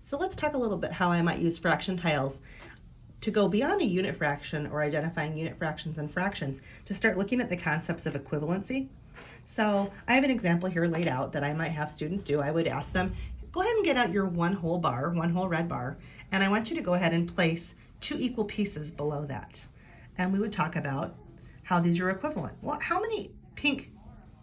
So let's talk a little bit how I might use fraction tiles to go beyond a unit fraction or identifying unit fractions and fractions to start looking at the concepts of equivalency. So I have an example here laid out that I might have students do. I would ask them, go ahead and get out your one whole bar, one whole red bar, and I want you to go ahead and place two equal pieces below that. And we would talk about how these are equivalent. Well, how many pink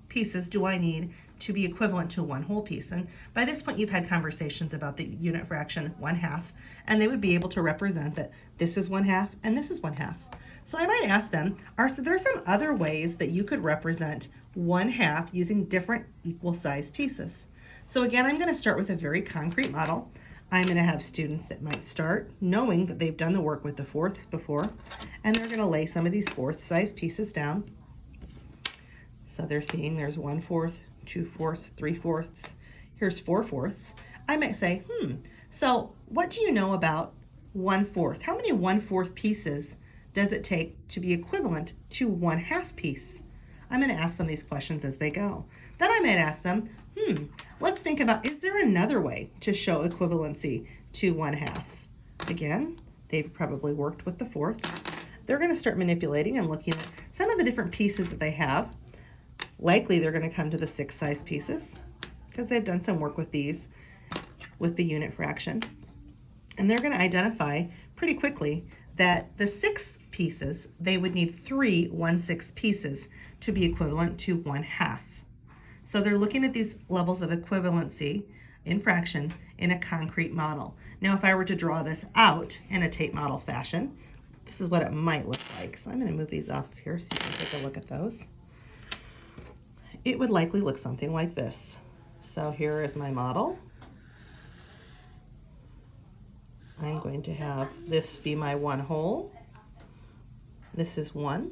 pieces do I need to be equivalent to one whole piece? And by this point, you've had conversations about the unit fraction 1/2, and they would be able to represent that this is 1/2 and this is 1/2. So I might ask them, so there some other ways that you could represent 1/2 using different equal sized pieces? So again, I'm going to start with a very concrete model. I'm going to have students that might start knowing that they've done the work with the fourths before, and they're going to lay some of these fourth size pieces down. So they're seeing there's 1/4, 2/4, 3/4. Here's 4/4. I might say, so what do you know about 1/4? How many 1/4 pieces does it take to be equivalent to 1/2 piece? I'm going to ask them these questions as they go. Then I might ask them, let's think about, is there another way to show equivalency to 1/2? Again, they've probably worked with the fourth. They're going to start manipulating and looking at some of the different pieces that they have. Likely they're going to come to the 6 size pieces because they've done some work with these with the unit fraction. And they're going to identify pretty quickly that the 6 pieces, they would need 3 1/6 pieces to be equivalent to 1/2. So they're looking at these levels of equivalency in fractions in a concrete model. Now, if I were to draw this out in a tape model fashion, this is what it might look like. So I'm going to move these off here so you can take a look at those. It would likely look something like this. So here is my model. I'm going to have this be my one whole. This is 1.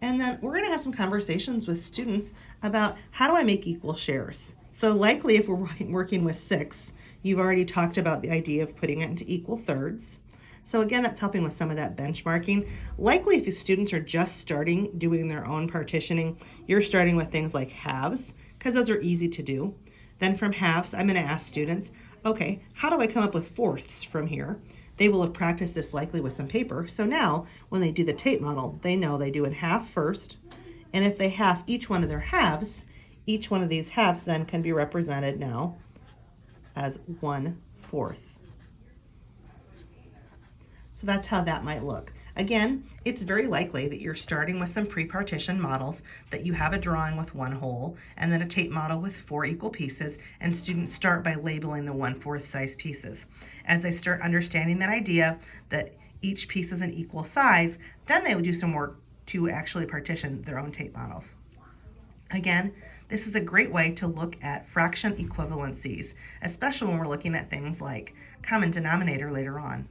And then we're going to have some conversations with students about how do I make equal shares. So likely if we're working with 6, you've already talked about the idea of putting it into equal thirds. So again, that's helping with some of that benchmarking. Likely if your students are just starting doing their own partitioning, you're starting with things like halves, because those are easy to do. Then from halves, I'm going to ask students, okay, how do I come up with fourths from here? They will have practiced this likely with some paper. So now when they do the tape model, they know they do in half first. And if they half each one of their halves, each one of these halves then can be represented now as 1/4. So that's how that might look. Again, it's very likely that you're starting with some pre-partition models, that you have a drawing with one whole, and then a tape model with 4 equal pieces, and students start by labeling the 1/4 size pieces. As they start understanding that idea that each piece is an equal size, then they would do some work to actually partition their own tape models. Again, this is a great way to look at fraction equivalencies, especially when we're looking at things like common denominator later on.